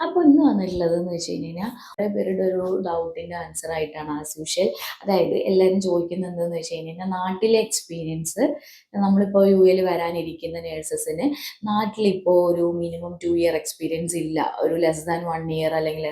അപ്പോൾ ഇന്ന് വന്നിട്ടുള്ളതെന്ന് വെച്ച് കഴിഞ്ഞാൽ കുറേ പേരുടെ ഒരു ഡൗട്ടിൻ്റെ ആൻസർ ആയിട്ടാണ് ആസ് യൂഷ്വൽ. അതായത് എല്ലാവരും ചോദിക്കുന്നത് എന്തെന്ന് വെച്ച് കഴിഞ്ഞാൽ നാട്ടിലെ എക്സ്പീരിയൻസ്, നമ്മളിപ്പോൾ യു എയിൽ വരാനിരിക്കുന്ന നേഴ്സസിന് നാട്ടിലിപ്പോൾ ഒരു മിനിമം 2 ഇയർ എക്സ്പീരിയൻസ് ഇല്ല, ഒരു ലെസ് ദാൻ 1 ഇയർ അല്ലെങ്കിൽ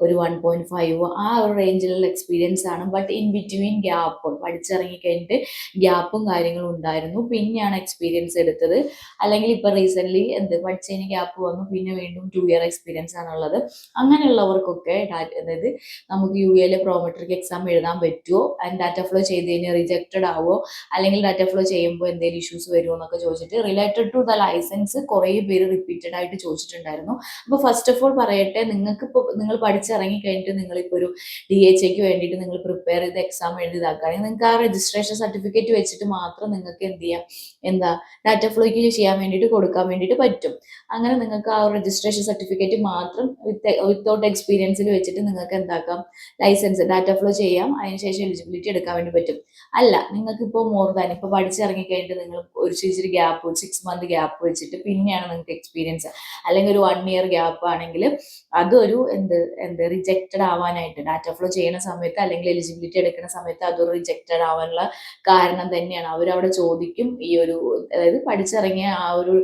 ഒരു 1.5 ആ ഒരു റേഞ്ചിലുള്ള എക്സ്പീരിയൻസ് ആണ്. ബട്ട് ഇൻ ബിറ്റ്വീൻ ഗ്യാപ്പ് പഠിച്ചിറങ്ങി കഴിഞ്ഞിട്ട് ഗ്യാപ്പും കാര്യങ്ങളും ഉണ്ടായിരുന്നു, പിന്നെയാണ് എക്സ്പീരിയൻസ് എടുത്തത്. അല്ലെങ്കിൽ ഇപ്പോൾ റീസെൻ്റ്ലി പഠിച്ചതിന് ഗ്യാപ്പ് വന്നു, പിന്നെ വീണ്ടും 2 ഇയർ എക്സ്പീരിയൻസ് ആണുള്ളത്. അങ്ങനെയുള്ളവർക്കൊക്കെ അതായത് നമുക്ക് യു എയിലെ പ്രോമെട്രിക് എക്സാം എഴുതാൻ പറ്റുമോ, ആൻഡ് ഡാറ്റ ഫ്ലോ ചെയ്ത് കഴിഞ്ഞാൽ റിജക്റ്റഡ് ആവുമോ, അല്ലെങ്കിൽ ഡാറ്റ ഫ്ലോ ചെയ്യുമ്പോൾ എന്തെങ്കിലും ഇഷ്യൂസ് വരുമോ എന്നൊക്കെ ചോദിച്ചിട്ട് റിലേറ്റഡ് ടു ദ ലൈസൻസ് കുറേ പേര് റിപ്പീറ്റഡ് ആയിട്ട് ചോദിച്ചിട്ടുണ്ടായിരുന്നു. അപ്പോൾ ഫസ്റ്റ് ഓഫ് ഓൾ പറയട്ടെ, നിങ്ങൾക്കിപ്പോൾ നിങ്ങൾ പഠിച്ചിറങ്ങി കഴിഞ്ഞിട്ട് നിങ്ങളിപ്പോൾ ഒരു DHAക്ക് വേണ്ടിയിട്ട് നിങ്ങൾ പ്രിപ്പയർ ചെയ്ത് എക്സാം എഴുതി ഇതാക്കുകയാണെങ്കിൽ നിങ്ങൾക്ക് ആ രജിസ്ട്രേഷൻ സർട്ടിഫിക്കറ്റ് വെച്ചിട്ട് മാത്രം നിങ്ങൾക്ക് എന്ത് ചെയ്യാം, ഡാറ്റ ഫ്ലോയ്ക്ക് ചെയ്യാൻ വേണ്ടിയിട്ട് കൊടുക്കാൻ വേണ്ടിയിട്ട് പറ്റും. അങ്ങനെ നിങ്ങൾക്ക് ആ രജിസ്ട്രേഷൻ സർട്ടിഫിക്കറ്റ് മാത്രം വിത്തൗട്ട് എക്സ്പീരിയൻസിൽ വെച്ചിട്ട് നിങ്ങൾക്ക് എന്താക്കാം, ലൈസൻസ് ഡാറ്റ ഫ്ലോ ചെയ്യാം, അതിനുശേഷം എലിജിബിലിറ്റി എടുക്കാൻ വേണ്ടി പറ്റും. അല്ല, നിങ്ങൾക്ക് ഇപ്പോൾ മോർ ദാൻ ഇപ്പോൾ പഠിച്ചിറങ്ങി കഴിഞ്ഞിട്ട് നിങ്ങൾ ഒരു ഇച്ചിരി ഗ്യാപ്പ്, 6 മന്ത് ഗ്യാപ്പ് വെച്ചിട്ട് പിന്നെയാണ് നിങ്ങൾക്ക് എക്സ്പീരിയൻസ്, അല്ലെങ്കിൽ ഒരു 1 ഇയർ ഗ്യാപ്പ് ആണെങ്കിൽ അതൊരു റിജക്റ്റഡ് ആവാനായിട്ട് ഡാറ്റ ഫ്ലോ ചെയ്യുന്ന സമയത്ത് അല്ലെങ്കിൽ എലിജിബിലിറ്റി എടുക്കുന്ന സമയത്ത് അതൊരു റിജക്റ്റഡ് ആവാനുള്ള കാരണം തന്നെയാണ്. അവരവിടെ ചോദിക്കും ഈ ഒരു, അതായത് പഠിച്ചിറങ്ങിയ ആ ഒരു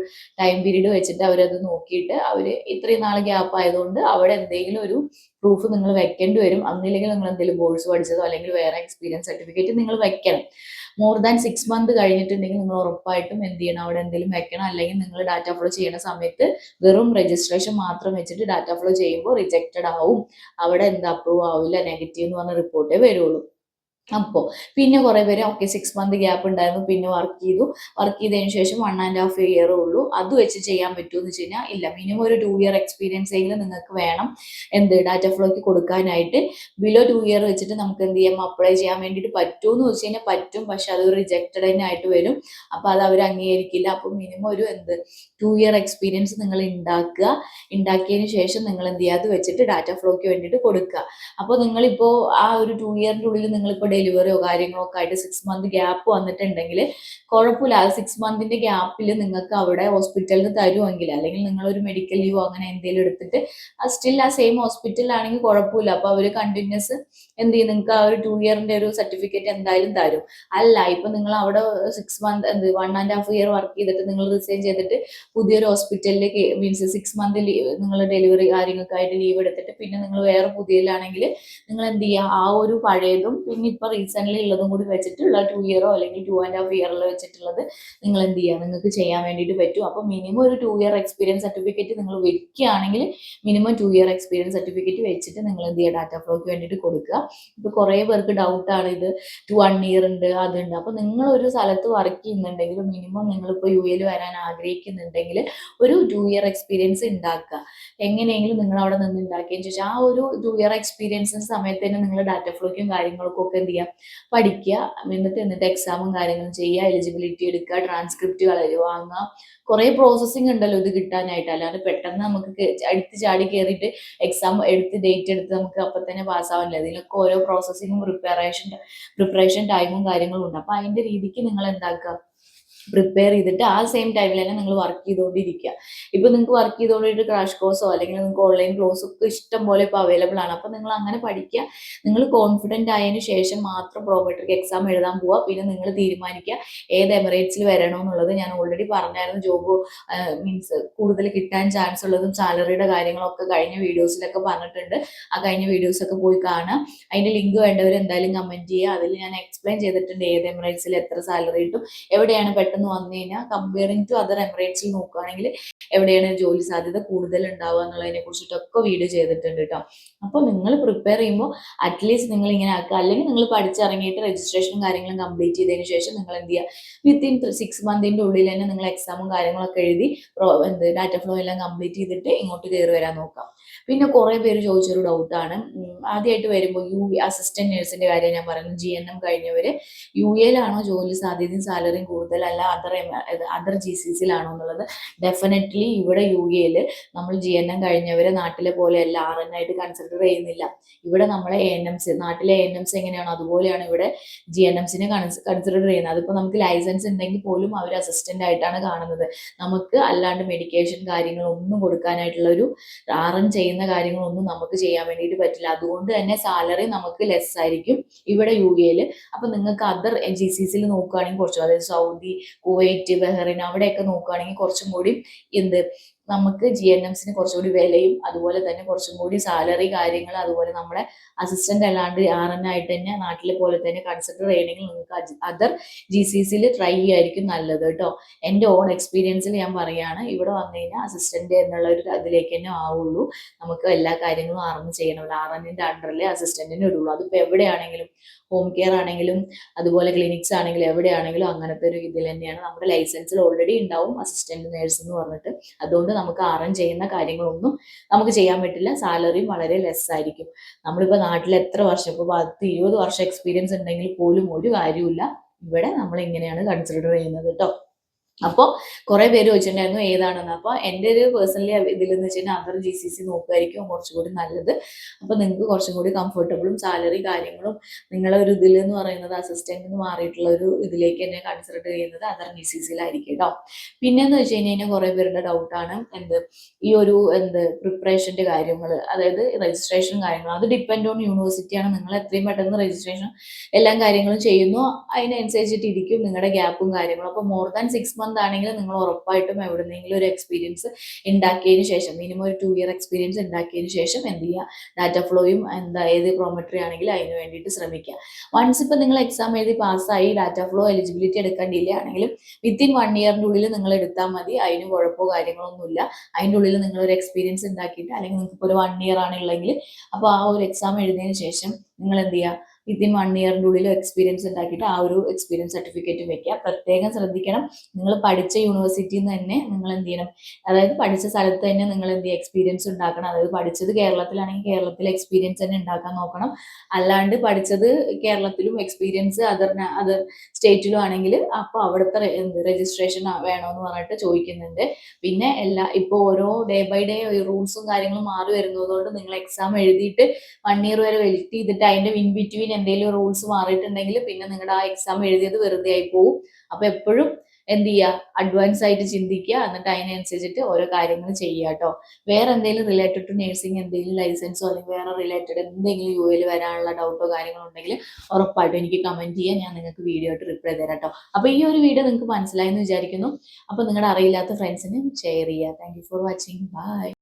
ടൈം പീരീഡ് വെച്ചിട്ട് അവരത് നോക്കിയിട്ട് അവർ ഇത്രയും നാൾ ഗ്യാപ്പ് ആയതുകൊണ്ട് അവിടെ എന്തെങ്കിലും ഒരു പ്രൂഫ് നിങ്ങൾ വെക്കേണ്ടി വരും. അന്നില്ലെങ്കിൽ നിങ്ങൾ എന്തെങ്കിലും കോഴ്സ് പഠിച്ചതോ അല്ലെങ്കിൽ വേറെ എക്സ്പീരിയൻസ് സർട്ടിഫിക്കറ്റ് നിങ്ങൾ വെക്കണം. മോർ ദാൻ 6 മന്ത് കഴിഞ്ഞിട്ടുണ്ടെങ്കിൽ നിങ്ങൾ ഉറപ്പായിട്ടും എന്ത് ചെയ്യണം, അവിടെ എന്തെങ്കിലും വെക്കണം. അല്ലെങ്കിൽ നിങ്ങൾ ഡാറ്റ ഫ്ലോ ചെയ്യുന്ന സമയത്ത് വെറും രജിസ്ട്രേഷൻ മാത്രം വെച്ചിട്ട് ഡാറ്റ ഫ്ലോ ചെയ്യുമ്പോൾ റിജക്റ്റഡ് ആവും, അവിടെ അപ്രൂവ് ആവില്ല, നെഗറ്റീവ് എന്ന് പറഞ്ഞ റിപ്പോർട്ടേ വരുള്ളൂ. അപ്പോൾ പിന്നെ കുറേ പേര് ഓക്കെ 6 മന്ത് ഗ്യാപ്പ് ഉണ്ടായിരുന്നു, പിന്നെ വർക്ക് ചെയ്തതിന് ശേഷം 1.5 ഇയർ ഉള്ളൂ, അത് വെച്ച് ചെയ്യാൻ പറ്റുമെന്ന് വെച്ച് കഴിഞ്ഞാൽ ഇല്ല, മിനിമം ഒരു 2 ഇയർ എക്സ്പീരിയൻസ് എങ്കിലും നിങ്ങൾക്ക് വേണം ഡാറ്റ ഫ്ലോയ്ക്ക് കൊടുക്കാനായിട്ട്. ബിലോ 2 ഇയർ വെച്ചിട്ട് നമുക്ക് എന്ത് ചെയ്യാം, അപ്ലൈ ചെയ്യാൻ വേണ്ടിയിട്ട് പറ്റുമെന്ന് വെച്ച് കഴിഞ്ഞാൽ പറ്റും, പക്ഷെ അത് റിജക്റ്റഡ് തന്നെ ആയിട്ട് വരും. അപ്പോൾ അത് അവർ അംഗീകരിക്കില്ല. അപ്പോൾ മിനിമം ഒരു 2 ഇയർ എക്സ്പീരിയൻസ് നിങ്ങൾ ഉണ്ടാക്കിയതിന് ശേഷം നിങ്ങൾ എന്ത് ചെയ്യുക, അത് വെച്ചിട്ട് ഡാറ്റ ഫ്ലോയ്ക്ക് വേണ്ടിയിട്ട് കൊടുക്കുക. അപ്പോൾ നിങ്ങളിപ്പോൾ ആ ഒരു 2 ഇയറിൻ്റെ ഉള്ളിൽ നിങ്ങളിപ്പോൾ ഡെലിവറിയോ കാര്യങ്ങളോ ഒക്കെ ആയിട്ട് 6 മന്ത് ഗ്യാപ്പ് വന്നിട്ടുണ്ടെങ്കിൽ കുഴപ്പമില്ല. ആ 6 മന്തിന്റെ ഗ്യാപ്പിൽ നിങ്ങൾക്ക് അവിടെ ഹോസ്പിറ്റലിൽ തരുമെങ്കിൽ, അല്ലെങ്കിൽ നിങ്ങളൊരു മെഡിക്കൽ ലീവോ അങ്ങനെ എന്തെങ്കിലും എടുത്തിട്ട് സ്റ്റിൽ ആ സെയിം ഹോസ്പിറ്റലിലാണെങ്കിൽ കുഴപ്പമില്ല. അപ്പോൾ അവർ കണ്ടിന്യൂസ് എന്ത് ചെയ്യും, നിങ്ങൾക്ക് ആ ഒരു 2 ഇയറിന്റെ ഒരു സർട്ടിഫിക്കറ്റ് എന്തായാലും തരും. അല്ല, ഇപ്പൊ നിങ്ങൾ അവിടെ 6 മന്ത് 1.5 ഇയർ വർക്ക് ചെയ്തിട്ട് നിങ്ങൾ റിസൈൻ ചെയ്തിട്ട് പുതിയൊരു ഹോസ്പിറ്റലിലേക്ക് മീൻസ് 6 മന്ത് നിങ്ങൾ ഡെലിവറി കാര്യങ്ങൾക്കായിട്ട് ലീവ് എടുത്തിട്ട് പിന്നെ നിങ്ങൾ വേറെ പുതിയതിലാണെങ്കിൽ നിങ്ങൾ എന്ത് ചെയ്യുക, ആ ഒരു പഴയതും പിന്നെ ഇപ്പൊ റീസെന്റ് ഉള്ളതും കൂടി വെച്ചിട്ടുള്ള 2 ഇയറോ അല്ലെങ്കിൽ 2.5 ഇയറിൽ വെച്ചിട്ടുള്ളത് നിങ്ങൾ എന്ത് ചെയ്യുക, നിങ്ങൾക്ക് ചെയ്യാൻ വേണ്ടിയിട്ട് പറ്റും. അപ്പോൾ മിനിമം ഒരു 2 ഇയർ എക്സ്പീരിയൻസ് സർട്ടിഫിക്കറ്റ് നിങ്ങൾ വെക്കുകയാണെങ്കിൽ മിനിമം 2 ഇയർ എക്സ്പീരിയൻസ് സർട്ടിഫിക്കറ്റ് വെച്ചിട്ട് നിങ്ങൾ എന്ത് ചെയ്യുക, ഡാറ്റ ഫ്ലോയ്ക്ക് വേണ്ടിയിട്ട് കൊടുക്കുക. ഇപ്പൊ കുറേ പേർക്ക് ഡൗട്ടാണ്, ഇത് 1 ഇയർ ഉണ്ട് അതുണ്ട്. അപ്പോൾ നിങ്ങൾ ഒരു സ്ഥലത്ത് വർക്ക് ചെയ്യുന്നുണ്ടെങ്കിൽ മിനിമം നിങ്ങളിപ്പോൾ യു എയിൽ വരാൻ ആഗ്രഹിക്കുന്നുണ്ടെങ്കിൽ ഒരു 2 ഇയർ എക്സ്പീരിയൻസ് ഉണ്ടാക്കുക. എങ്ങനെയെങ്കിലും നിങ്ങൾ അവിടെ നിന്ന് ഉണ്ടാക്കിയതിന് ശേഷം ആ ഒരു 2 ഇയർ എക്സ്പീരിയൻസിന് സമയത്ത് തന്നെ നിങ്ങൾ ഡാറ്റ ഫ്ലോയ്ക്കും കാര്യങ്ങൾക്കും ഒക്കെ എന്ത് ചെയ്യുക, പഠിക്കുക. എന്നിട്ട് എക്സാമും കാര്യങ്ങളും ചെയ്യുക, എലിജിബിലിറ്റി എടുക്കുക, ട്രാൻസ്ക്രിപ്റ്റുകൾ വാങ്ങുക. കുറേ പ്രോസസ്സിങ് ഉണ്ടല്ലോ ഇത് കിട്ടാനായിട്ട്. അല്ലാതെ പെട്ടെന്ന് നമുക്ക് അടുത്ത് ചാടി കയറിയിട്ട് എക്സാം എടുത്ത് ഡേറ്റ് എടുത്ത് നമുക്ക് അപ്പം തന്നെ പാസ്സാവില്ല. ഇതിലൊക്കെ ഓരോ പ്രോസസ്സിങ്ങും പ്രിപ്പറേഷൻ ടൈമും കാര്യങ്ങളും ഉണ്ട്. അപ്പം അതിൻ്റെ രീതിക്ക് നിങ്ങൾ എന്താക്കുക, പ്രിപ്പയർ ചെയ്തിട്ട് ആ സെയിം ടൈമിൽ തന്നെ നിങ്ങൾ വർക്ക് ചെയ്തുകൊണ്ടിരിക്കുക. ഇപ്പൊ നിങ്ങൾക്ക് വർക്ക് ചെയ്തുകൊണ്ടിട്ട് ക്രാഷ് കോഴ്സോ അല്ലെങ്കിൽ നിങ്ങൾക്ക് ഓൺലൈൻ ക്ലാസ് ഒക്കെ ഇഷ്ടം പോലെ ഇപ്പോൾ അവൈലബിൾ ആണ്. അപ്പൊ നിങ്ങൾ അങ്ങനെ പഠിക്കുക. നിങ്ങൾ കോൺഫിഡന്റ് ആയതിനു ശേഷം മാത്രം പ്രോമെട്രിക് എക്സാം എഴുതാൻ പോവുക. പിന്നെ നിങ്ങൾ തീരുമാനിക്കുക ഏത് എമിറേറ്റ്സിൽ വരണോ എന്നുള്ളത്. ഞാൻ ഓൾറെഡി പറഞ്ഞായിരുന്നു, ജോബ് മീൻസ് കൂടുതൽ കിട്ടാൻ ചാൻസ് ഉള്ളതും സാലറിയുടെ കാര്യങ്ങളൊക്കെ കഴിഞ്ഞ വീഡിയോസിലൊക്കെ പറഞ്ഞിട്ടുണ്ട്. ആ കഴിഞ്ഞ വീഡിയോസ് ഒക്കെ പോയി കാണുക. അതിന്റെ ലിങ്ക് വേണ്ടവർ എന്തായാലും കമന്റ് ചെയ്യുക. അതിൽ ഞാൻ എക്സ്പ്ലെയിൻ ചെയ്തിട്ടുണ്ട് ഏത് എമിറേറ്റ്സിൽ എത്ര സാലറി കിട്ടും, എവിടെയാണ് പെട്ടെന്ന് വന്നു കഴിഞ്ഞാൽ കമ്പയറിങ് ടു അതർ എമിറേറ്റ്സിൽ നോക്കുകയാണെങ്കിൽ എവിടെയാണ് ജോലി സാധ്യത കൂടുതൽ ഉണ്ടാവുക എന്നുള്ളതിനെ കുറിച്ചിട്ടൊക്കെ വീഡിയോ ചെയ്തിട്ടുണ്ട് കേട്ടോ. അപ്പോൾ നിങ്ങൾ പ്രിപ്പയർ ചെയ്യുമ്പോൾ അറ്റ്ലീസ്റ്റ് നിങ്ങൾ ഇങ്ങനെ ആക്കുക. അല്ലെങ്കിൽ നിങ്ങൾ പഠിച്ചിറങ്ങിയിട്ട് രജിസ്ട്രേഷനും കാര്യങ്ങളും കംപ്ലീറ്റ് ചെയ്തതിന് ശേഷം നിങ്ങൾ എന്ത് ചെയ്യുക, വിത്തിൻ 6 മന്തിന്റെ ഉള്ളിൽ തന്നെ നിങ്ങൾ എക്സാമും കാര്യങ്ങളൊക്കെ എഴുതി ഡാറ്റ ഫ്ലോ എല്ലാം കംപ്ലീറ്റ് ചെയ്തിട്ട് ഇങ്ങോട്ട് കയറി വരാൻ നോക്കാം. പിന്നെ കുറേ പേര് ചോദിച്ചൊരു ഡൗട്ടാണ്, ആദ്യമായിട്ട് വരുമ്പോൾ അസിസ്റ്റന്റ് നഴ്സിന്റെ കാര്യം ഞാൻ പറയുന്നത്. GNM കഴിഞ്ഞവര് UAയിലാണോ ജോലി സാധ്യതയും സാലറിയും കൂടുതൽ, അല്ല അതർ GCCയിലാണോ എന്നുള്ളത്. ഡെഫിനറ്റ്ലി ഇവിടെ UAയിൽ നമ്മൾ GNM കഴിഞ്ഞവരെ നാട്ടിലെ പോലെയല്ല RN ആയിട്ട് കൺസിഡർ ചെയ്യുന്നില്ല. ഇവിടെ നമ്മളെ ANMs, നാട്ടിലെ ANMs എങ്ങനെയാണോ അതുപോലെയാണ് ഇവിടെ GNMസിനെ കൺസിഡർ ചെയ്യുന്നത്. അതിപ്പോൾ നമുക്ക് ലൈസൻസ് ഉണ്ടെങ്കിൽ പോലും അവർ അസിസ്റ്റന്റ് ആയിട്ടാണ് കാണുന്നത്. നമുക്ക് അല്ലാണ്ട് മെഡിക്കേഷൻ കാര്യങ്ങളൊന്നും കൊടുക്കാനായിട്ടുള്ള ഒരു RN ചെയ്യുന്ന കാര്യങ്ങളൊന്നും നമുക്ക് ചെയ്യാൻ വേണ്ടിയിട്ട് പറ്റില്ല. അതുകൊണ്ട് തന്നെ സാലറി നമുക്ക് ലെസ് ആയിരിക്കും ഇവിടെ UK-യിൽ. അപ്പൊ നിങ്ങൾക്ക് അതർ GCCയിൽ നോക്കുകയാണെങ്കിൽ കുറച്ചും, അതായത് സൗദി, കുവൈറ്റ്, ബഹ്റൈൻ അവിടെയൊക്കെ നോക്കുകയാണെങ്കിൽ കുറച്ചും കൂടി എന്ത് നമുക്ക് GNMസിന് കുറച്ചുകൂടി വിലയും അതുപോലെ തന്നെ കുറച്ചും കൂടി സാലറി കാര്യങ്ങൾ, അതുപോലെ നമ്മളെ അസിസ്റ്റന്റ് അല്ലാണ്ട് RN ആയിട്ട് തന്നെ നാട്ടിലെ പോലെ തന്നെ കൺസിഡർ ചെയ്യണമെങ്കിൽ നിങ്ങൾക്ക് അതർ GCCയിൽ ട്രൈ ചെയ്യായിരിക്കും നല്ലത് കേട്ടോ. എൻ്റെ ഓൺ എക്സ്പീരിയൻസിൽ ഞാൻ പറയുകയാണ്, ഇവിടെ വന്നു കഴിഞ്ഞാൽ അസിസ്റ്റന്റ് എന്നുള്ള ഒരു അതിലേക്ക് തന്നെ ആവുള്ളൂ. നമുക്ക് എല്ലാ കാര്യങ്ങളും RN ചെയ്യണമല്ലോ, RNന്റെ അണ്ടറിലെ അസിസ്റ്റന്റിന് ഇടുള്ളൂ. അതിപ്പോൾ എവിടെയാണെങ്കിലും, ഹോം കെയർ ആണെങ്കിലും അതുപോലെ ക്ലിനിക്സ് ആണെങ്കിലും എവിടെയാണെങ്കിലും അങ്ങനത്തെ ഒരു ഇതിൽ തന്നെയാണ്. നമ്മുടെ ലൈസൻസിൽ ഓൾറെഡി ഉണ്ടാവും അസിസ്റ്റന്റ് നേഴ്സ് എന്ന് പറഞ്ഞിട്ട്. അതുകൊണ്ട് നമുക്ക് RN ചെയ്യുന്ന കാര്യങ്ങളൊന്നും നമുക്ക് ചെയ്യാൻ പറ്റില്ല. സാലറിയും വളരെ ലെസ് ആയിരിക്കും. നമ്മളിപ്പോൾ നാട്ടിൽ എത്ര വർഷം, ഇപ്പോൾ 10-20 വർഷം എക്സ്പീരിയൻസ് ഉണ്ടെങ്കിൽ പോലും ഒരു കാര്യമില്ല. ഇവിടെ നമ്മൾ ഇങ്ങനെയാണ് കൺസിഡർ ചെയ്യുന്നത് കേട്ടോ. അപ്പോൾ കുറെ പേര് ചോദിച്ചിട്ടുണ്ടായിരുന്നു ഏതാണെന്ന്. അപ്പോൾ എൻ്റെ ഒരു പേഴ്സണലി ഇതിലെന്ന് വെച്ച് കഴിഞ്ഞാൽ അതർ GCC നോക്കുമായിരിക്കും കുറച്ചുകൂടി നല്ലത്. അപ്പോൾ നിങ്ങൾക്ക് കുറച്ചും കൂടി കംഫർട്ടബിളും സാലറി കാര്യങ്ങളും നിങ്ങളെ ഒരു ഇതിലെന്ന് പറയുന്നത് അസിസ്റ്റന്റ് എന്ന് മാറിയിട്ടുള്ള ഒരു ഇതിലേക്ക് തന്നെ കൺസിഡർ ചെയ്യുന്നത് അതർ GCCയിലായിരിക്കും കേട്ടോ. പിന്നെന്ന് വെച്ച് കഴിഞ്ഞാൽ കുറെ പേരുടെ ഡൗട്ടാണ് ഈ ഒരു പ്രിപ്പറേഷൻ്റെ കാര്യങ്ങൾ, അതായത് രജിസ്ട്രേഷൻ കാര്യങ്ങൾ. അത് ഡിപ്പെൻഡ് ഓൺ യൂണിവേഴ്സിറ്റിയാണ്. നിങ്ങൾ എത്രയും പെട്ടെന്ന് രജിസ്ട്രേഷൻ എല്ലാ കാര്യങ്ങളും ചെയ്യുന്നു അതിനനുസരിച്ചിട്ട് ഇരിക്കും നിങ്ങളുടെ ഗ്യാപ്പും കാര്യങ്ങളും. അപ്പോൾ മോർ ദാൻ 6 months ആണെങ്കിൽ നിങ്ങൾ ഉറപ്പായിട്ടും എവിടെന്നെങ്കിലും ഒരു എക്സ്പീരിയൻസ് ഉണ്ടാക്കിയതിന് ശേഷം, മിനിമം ഒരു 2 year എക്സ്പീരിയൻസ് ഉണ്ടാക്കിയതിന് ശേഷം എന്ത് ചെയ്യുക, ഡാറ്റ ഫ്ലോയും ഏത് പ്രോമെട്രി ആണെങ്കിൽ അതിന് വേണ്ടിയിട്ട് ശ്രമിക്കുക. വൺസ് ഇപ്പം നിങ്ങൾ എക്സാം എഴുതി പാസ്സായി ഡാറ്റ ഫ്ലോ എലിജിബിലിറ്റി എടുക്കാൻ ഡിലേ ആണെങ്കിലും വിത്തിൻ 1 yearന്റെ ഉള്ളിൽ നിങ്ങൾ എടുത്താൽ മതി. അതിന് കുഴപ്പമോ കാര്യങ്ങളൊന്നുമില്ല. അതിൻ്റെ ഉള്ളിൽ നിങ്ങൾ ഒരു എക്സ്പീരിയൻസ് ഉണ്ടാക്കിയിട്ട്, അല്ലെങ്കിൽ നിങ്ങൾക്ക് ഇപ്പോൾ ഒരു 1 year ആണുള്ളെങ്കിൽ അപ്പോൾ ആ ഒരു എക്സാം എഴുതിയതിന് ശേഷം നിങ്ങൾ എന്ത് ചെയ്യുക, വിത്തിൻ 1 yearന്റെ ഉള്ളിൽ എക്സ്പീരിയൻസ് ഉണ്ടാക്കിയിട്ട് ആ ഒരു എക്സ്പീരിയൻസ് സർട്ടിഫിക്കറ്റ് വെക്കുക. പ്രത്യേകം ശ്രദ്ധിക്കണം, നിങ്ങൾ പഠിച്ച യൂണിവേഴ്സിറ്റിയിൽ നിന്ന് തന്നെ നിങ്ങൾ എന്ത് ചെയ്യണം, അതായത് പഠിച്ച സ്ഥലത്ത് തന്നെ നിങ്ങൾ എന്ത് ചെയ്യുക, എക്സ്പീരിയൻസ് ഉണ്ടാക്കണം. അതായത് പഠിച്ചത് കേരളത്തിലാണെങ്കിൽ കേരളത്തിലെ എക്സ്പീരിയൻസ് തന്നെ ഉണ്ടാക്കാൻ നോക്കണം. അല്ലാണ്ട് പഠിച്ചത് കേരളത്തിലും എക്സ്പീരിയൻസ് അതർ സ്റ്റേറ്റിലും ആണെങ്കിൽ അപ്പോൾ അവിടുത്തെ രജിസ്ട്രേഷൻ വേണമെന്ന് പറഞ്ഞിട്ട് ചോദിക്കുന്നുണ്ട്. പിന്നെ ഇപ്പോൾ ഓരോ ഡേ ബൈ ഡേ റൂൾസും കാര്യങ്ങളും മാറി വരുന്നതുകൊണ്ട് നിങ്ങൾ എക്സാം എഴുതിയിട്ട് 1 year വരെ വെയിറ്റ് ചെയ്തിട്ട് അതിൻ്റെ ഇൻ ബിറ്റ്വീൻ എന്തെങ്കിലും റൂൾസ് മാറിയിട്ടുണ്ടെങ്കിൽ പിന്നെ നിങ്ങളുടെ ആ എക്സാം എഴുതിയത് വെറുതെ ആയി പോകും. അപ്പോൾ എപ്പോഴും എന്ത് ചെയ്യുക, അഡ്വാൻസ് ആയിട്ട് ചിന്തിക്കുക, എന്നിട്ട് അതിനനുസരിച്ചിട്ട് ഓരോ കാര്യങ്ങൾ ചെയ്യുക കേട്ടോ. വേറെ എന്തെങ്കിലും റിലേറ്റഡ് ടു നഴ്സിംഗ് എന്തെങ്കിലും ലൈസൻസോ അല്ലെങ്കിൽ വേറെ റിലേറ്റഡ് എന്തെങ്കിലും UK-യിൽ വരാനുള്ള ഡൗട്ടോ കാര്യങ്ങളോ ഉണ്ടെങ്കിൽ ഉറപ്പായിട്ടും എനിക്ക് കമന്റ് ചെയ്യുക, ഞാൻ നിങ്ങൾക്ക് വീഡിയോ ആയിട്ട് റിപ്ലൈ തരാം കേട്ടോ. അപ്പോൾ ഈ ഒരു വീഡിയോ നിങ്ങൾക്ക് മനസ്സിലായെന്ന് വിചാരിക്കുന്നു. അപ്പോൾ നിങ്ങളുടെ അറിയില്ലാത്ത ഫ്രണ്ട്സിന് ഷെയർ ചെയ്യുക. Thank you for watching. By.